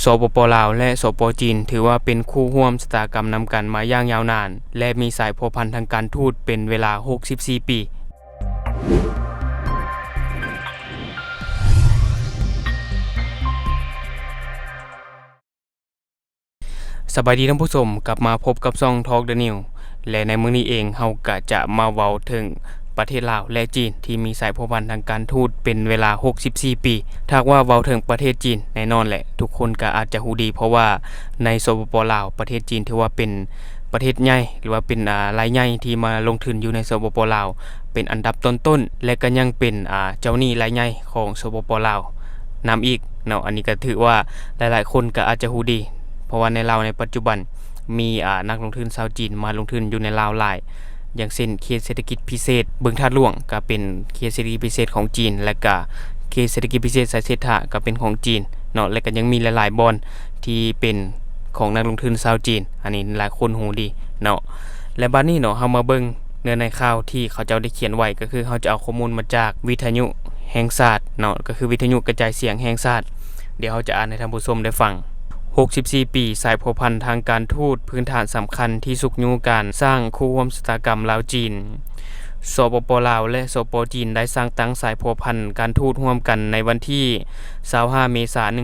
สปป.ลาวและสปป.จีนถือว่าเป็นคู่ร่วมชะตากรรมนำกันมาอย่างยาวนานและมีสายพัวพันทางการทูตเป็นเวลา64ปีสบายดีท่านผู้ชมกลับมาพบกับช่อง Talk the New และในมื้อนี้เองเฮาก็จะมาเว้าถึงประเทศลาวและจีนที่มีสายพัวพันทางการทูตเป็นเวลา64ปีถ้าว่าเว้าถึงประเทศจีนแน่นอนแหละทุกคนก็อาจจะรู้ดีเพราะว่าในสปป.ลาวประเทศจีนถือว่าเป็นประเทศใหญ่หรือว่าเป็นรายใหญ่ที่มาลงทุนอยู่ในสปป.ลาวเป็นอันดับต้นๆและก็ยังเป็นเจ้าหนี้รายใหญ่ของสปป.ลาวนำอีกเนาะอันนี้ก็ถือว่าหลายๆคนก็อาจจะรู้ดีเพราะว่าในลาวในปัจจุบันมีนักลงทุนชาวจีนมาลงทุนอยู่ในลาวหลายอย่างเช่นเขตเศรษฐกิจพิเศษบึงทาดหลวงก็เป็นเขตเศรษฐกิจพิเศษของจีนและก็เขตเศรษฐกิจพิเศษสายเศรษฐะก็เป็นของจีนเนาะและก็ยังมีหลายๆบอนที่เป็นของนักลงทุนชาวจีนอันนี้หลายคนฮู้ดีเนาะและบัดนี้เนาะเฮามาเบิ่งเนื้อในข่าวที่เขาเจ้าได้เขียนไว้ก็คือเขาจะเอาข้อมูลมาจากวิทยุแห่งชาติเนาะก็คือวิทยุกระจายเสียงแห่งชาติเดี๋ยวเฮาจะอ่านให้ท่านผู้ชมได้ฟัง64ปีสายพัวพันทางการทูตพื้นฐานสำคัญที่สุกยูการสร้างคู่ร่วมชะตากรรมลาวจีนสปป.ลาวและสปป.จีนได้สร้างตั้งสายพัวพันการทูตร่วมกันในวันที่25เมษายน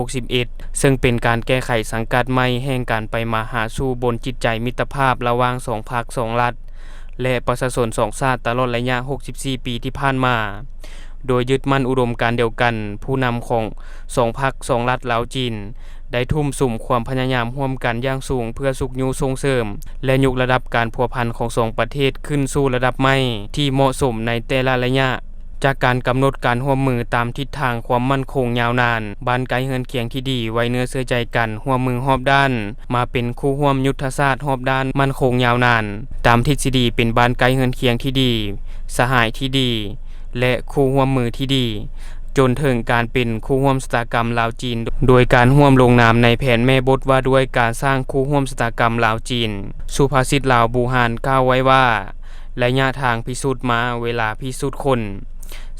1961ซึ่งเป็นการแก้ไขสังกัดใหม่แห่งการไปมาหาสู่บนจิตใจมิตรภาพระหว่าง2พรรค2รัฐและประชาชน2ชาติตลอดระยะ64ปีที่ผ่านมาโดยยึดมั่นอุดมการณ์เดียวกันผู้นำของ2พรรค2รัฐลาวจีนได้ทุ่มสุมความพยายามร่วมกันอย่างสูงเพื่อสุขยูส่งเสริมและยกระดับการพัวพันของ2ประเทศขึ้นสู่ระดับใหม่ที่เหมาะสมในแต่ละระยะจากการกำหนดการร่วมมือตามทิศทางความมั่นคงยาวนานบ้านไกลเฮือนเคียงที่ดีไว้เนื้อเชื่อใจกันร่วมมือรอบด้านมาเป็นคู่ร่วมยุทธศาสตร์รอบด้านมั่นคงยาวนานตามทฤษฎีเป็นบ้านไกลเฮือนเคียงที่ดีสหายที่ดีและคู่ร่วมมือที่ดีจนถึงการเป็นคู่ร่วมชะตากรรมลาวจีนโดยการร่วมลงนามในแผนแม่บทว่าด้วยการสร้างคู่ร่วมชะตากรรมลาวจีนสุภาษิตลาวบูฮานกล่าวไว้ว่าระยะทางพิสูจน์มาเวลาพิสูจน์คน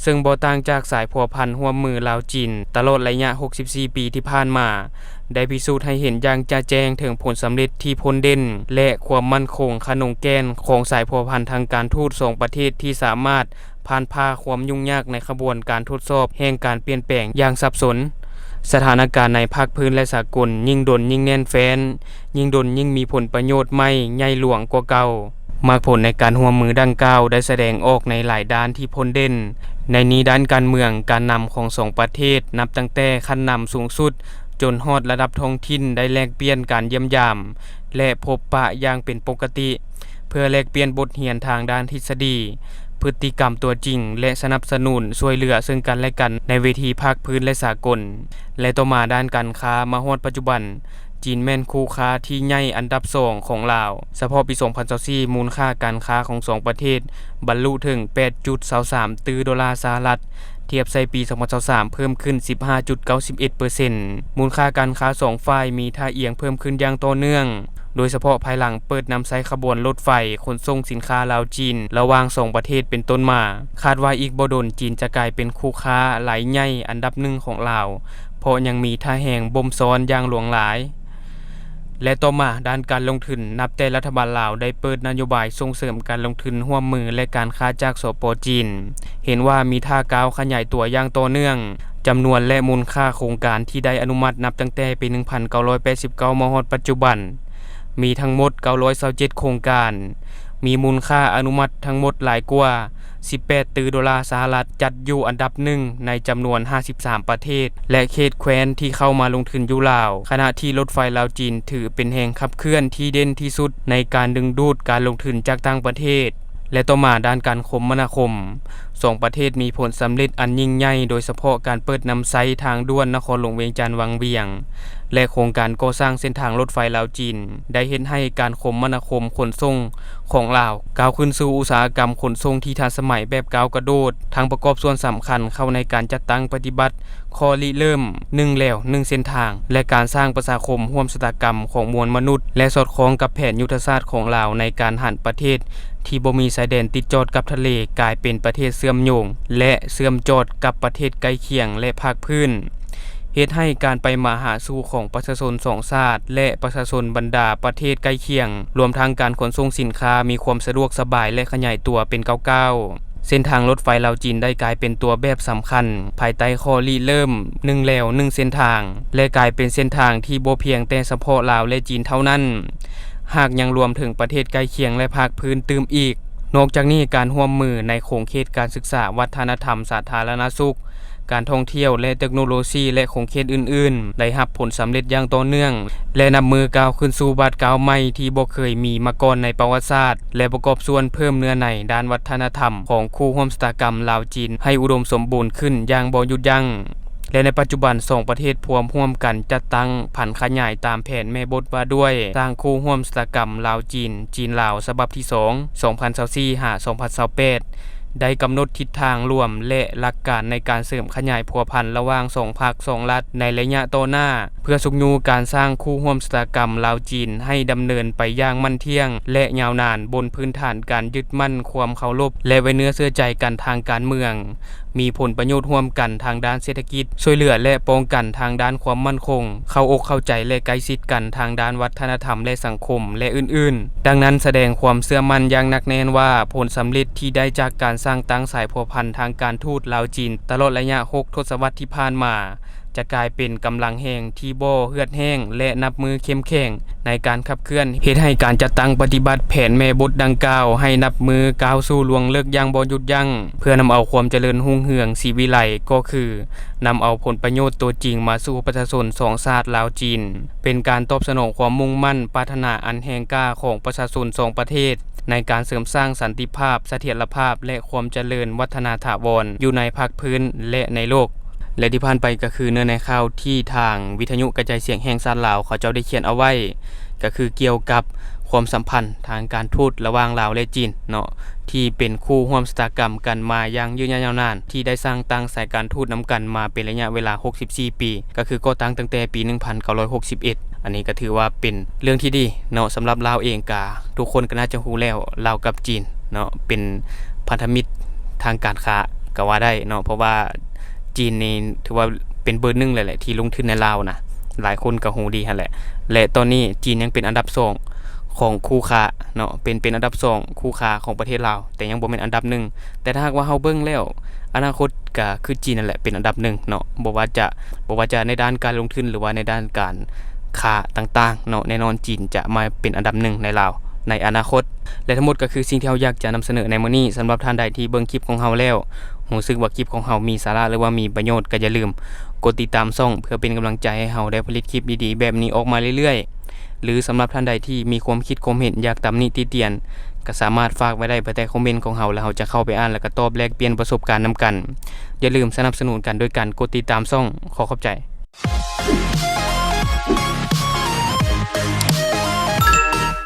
ซึ่งบ่ต่างจากสายพัวพันร่วมมือลาวจีนตลอดระยะ64ปีที่ผ่านมาได้พิสูจน์ให้เห็นอย่างจะแจ้งถึงผลสำเร็จที่พ้นเด่นและความมั่นคงขนงแก่นของสายพัวพันทางการทูต2ประเทศที่สามารถผ่านพาความยุ่งยากในขบวนการทดสอบแห่งการเปลี่ยนแปลงอย่างสับสนสถานการณ์ในภาคพื้นและสากลยิ่งดนยิ่งแน่นแฟ้นยิ่งดนยิ่งมีผลประโยชน์ใหม่ใหญ่หลวงกว่าเก่ามากผลในการร่วมมือดังกล่าวได้แสดงออกในหลายด้านที่พ้นเด่นในนี้ด้านการเมืองการนำของ2ประเทศนับตั้งแต่ขั้นนำสูงสุดจนฮอดระดับท้องถิ่นได้แลกเปลี่ยนการเยี่ยมยามและพบปะอย่างเป็นปกติเพื่อแลกเปลี่ยนบทเรียนทางด้านทฤษฎีพฤติกรรมตัวจริงและสนับสนุนช่วยเหลือซึ่งกันและกันในเวทีภาคพื้นและสากลและต่อมาด้านการค้ามาฮอดปัจจุบันจีนแม่นคู่ค้าที่ใหญ่อันดับ2ของลาวเฉพาะปี2024มูลค่าการค้าของ2ประเทศบรรลุถึง 8.23 ตรีดอลลาร์สหรัฐเทียบใส่ปี2023เพิ่มขึ้น 15.91% มูลค่าการค้า2ฝ่ายมีท่าเอียงเพิ่มขึ้นอย่างต่อเนื่องโดยเฉพาะภายหลังเปิดนำใช้ขบวนรถไฟขนส่งสินค้าลาวจีนระหว่าง2ประเทศเป็นต้นมาคาดว่าอีกบ่ดนจีนจะกลายเป็นคู่ค้าหลายใหญ่อันดับ1ของลาวเพราะยังมีท่าแห่งบ่มซ้อนอย่างหลวงหลายและต่อมาด้านการลงทุนนับแต่รัฐบาลลาวได้เปิดนโยบายส่งเสริมการลงทุนร่วมมือและการค้าจากสปป.จีนเห็นว่ามีท่าก้าวขยายตัวอย่างต่อเนื่องจำนวนและมูลค่าโครงการที่ได้อนุมัตินับตั้งแต่ปี1989มาฮอดปัจจุบันมีทั้งหมด927โครงการมีมูลค่าอนุมัติทั้งหมดหลายกว่า18 ตรีดอลลาร์สหรัฐจัดอยู่อันดับ1ในจำนวน53ประเทศและเขตแคว้นที่เข้ามาลงทุนอยู่ลาวขณะที่รถไฟลาวจีนถือเป็นแห่งขับเคลื่อนที่เด่นที่สุดในการดึงดูดการลงทุนจากต่างประเทศและต่อมาด้านการคมนาคม2ประเทศมีผลสำเร็จอันยิ่งใหญ่โดยเฉพาะการเปิดนำไซต์ทางด่วนนครหลวงเวียงจันทน์วังเวียงและโครงการก่อสร้างเส้นทางรถไฟลาวจีนได้เฮ็ดให้การคมนาคมขนส่งของลาวก้าวขึ้นสู่อุตสาหกรรมขนส่งที่ทันสมัยแบบก้าวกระโดดทั้งประกอบส่วนสำคัญเข้าในการจัดตั้งปฏิบัติข้อริเริ่ม1แล้ว1เส้นทางและการสร้างประชาคมร่วมชะตากรรมของมวลมนุษย์และสอดคล้องกับแผนยุทธศาสตร์ของลาวในการหันประเทศที่บ่มีชายแดนติดจอดกับทะเลกลายเป็นประเทศเชื่อมโยงและเชื่อมจอดกับประเทศใกล้เคียงและภาคพื้น เฮ็ดให้การไปมาหาสู่ของประชาชน2ชาติและประชาชนบรรดาประเทศใกล้เคียงรวมทั้งการขนส่งสินค้ามีความสะดวกสบายและขยายตัวเป็นก้าวๆเส้นทางรถไฟลาวจีนได้กลายเป็นตัวแบบสำคัญภายใต้ข้อริเริ่ม1แล้ว1เส้นทางและกลายเป็นเส้นทางที่บ่เพียงแต่เฉพาะลาวและจีนเท่านั้นหากยังรวมถึงประเทศใกล้เคียงและภาคพื้นตื่มอีกนอกจากนี้การร่วมมือในโครงเขตการศึกษาวัฒนธรรมสาธารณสุขการท่องเที่ยวและเทคโนโลยีและโครงเขตอื่นๆได้รับผลสำเร็จอย่างต่อเนื่องและนับมือก้าวขึ้นสู่บาทก้าวใหม่ที่บ่เคยมีมาก่อนในประวัติศาสตร์และประกอบส่วนเพิ่มเนื้อในด้านวัฒนธรรมของคู่ร่วมชะตากรรมลาวจีนให้อุดมสมบูรณ์ขึ้นอย่างบ่หยุดยั้งและในปัจจุบัน2ประเทศพวมร่วมกันจัดตั้งผันขยายตามแผนแม่บทว่าด้วยสร้างคู่ร่วมชะตากรรมลาวจีนจีนลาวฉบับที่2 2024-2028ได้กำหนดทิศทางร่วมและหลักการในการเสริมขยายพัวพันระหว่าง2ภาค2รัฐในระยะต่อหน้าเพื่อสุขยูการสร้างคู่ร่วมชะตากรรมลาวจีนให้ดำเนินไปอย่างมั่นเที่ยงและยาวนานบนพื้นฐานการยึดมั่นความเคารพและไว้เนื้อเชื่อใจกันทางการเมืองมีผลประโยชน์ร่วมกันทางด้านเศรษฐกิจช่วยเหลือและป้องกันทางด้านความมั่นคงเข้าอกเข้าใจและใกล้ชิดกันทางด้านวัฒนธรรมและสังคมและอื่นๆดังนั้นแสดงความเชื่อมั่นอย่างหนักแน่นว่าผลสำเร็จที่ได้จากการสร้างตั้งสายพัวพันทางการทูตลาวจีนตลอดระยะ6ทศวรรษที่ผ่านมาจะกลายเป็นกำลังแห่งที่บ่เหือดแห้งและนับมือเข้มแข็งในการขับเคลื่อนเฮ็ดให้การจัดตั้งปฏิบัติแผนแม่บทดังกล่าวให้นับมือก้าวสู่ล่วงเลิกอย่างบ่หยุดยั้งเพื่อนำเอาความเจริญรุ่งเรืองสีวิไลก็คือนำเอาผลประโยชน์ตัวจริงมาสู่ประชาชน2ชาติลาวจีนเป็นการตอบสนองความมุ่งมั่นปรารถนาอันแห่งกล้าของประชาชน2ประเทศในการเสริมสร้างสันติภาพเสถียรภาพและความเจริญวัฒนาถาวรอยู่ในภาคพื้นและในโลกและที่ผ่านไปก็คือเนื้อในข่าวที่ทางวิทยุกระจายเสียงแห่งชาติลาวเขาเจ้าได้เขียนเอาไว้ก็คือเกี่ยวกับความสัมพันธ์ทางการทูตระหว่างลาวและจีนเนาะที่เป็นคู่ร่วมชะตากรรมกันมาอย่างยืนยาวนานที่ได้สร้างตั้งสายการทูตนำกันมาเป็นระยะเวลา64ปีก็คือก่อตั้งแต่ปี1961อันนี้ก็ถือว่าเป็นเรื่องที่ดีเนาะสำหรับลาวเองก็ทุกคนก็น่าจะรู้แล้วลาวกับจีนเนาะเป็นพันธมิตรทางการค้าก็ว่าได้เนาะเพราะว่าจีนนี่ถือว่าเป็นเบอร์1เลยแหละที่ลงทุนในลาวนะหลายคนก็ฮู้ดีหั่นแหละและตอนนี้จีนยังเป็นอันดับ2ของคู่ค้าเนาะเป็นอันดับ2คู่ค้าของประเทศลาวแต่ยังบ่แม่นอันดับ1แต่ถ้าหากว่าเฮาเบิ่งแล้วอนาคตก็คือจีนนั่นแหละเป็นอันดับ1เนาะบ่ว่าจะในด้านการลงทุนหรือว่าในด้านการค้าต่างๆเนาะแน่นอนจีนจะมาเป็นอันดับ1ในลาวในอนาคตและทั้งหมดก็คือสิ่งที่เฮาอยากจะนำเสนอในมื้อนี้สำหรับท่านใดที่เบิ่งคลิปของเฮาแล้วรู้สึกว่าคลิปของเฮามีสาระหรือว่ามีประโยชน์ก็อย่าลืมกดติดตามช่องเพื่อเป็นกำลังใจให้เฮาได้ผลิตคลิปดีๆแบบนี้ออกมาเรื่อยๆหรือสำหรับท่านใดที่มีความคิดความเห็นอยากตำหนิติเตียนก็สามารถฝากไว้ได้ภายใต้คอมเมนต์ของเฮาแล้วเฮาจะเข้าไปอ่านแล้วก็ตอบแลกเปลี่ยนประสบการณ์นำกันอย่าลืมสนับสนุนกันโดยการกดติดตามช่องขอขอบใจ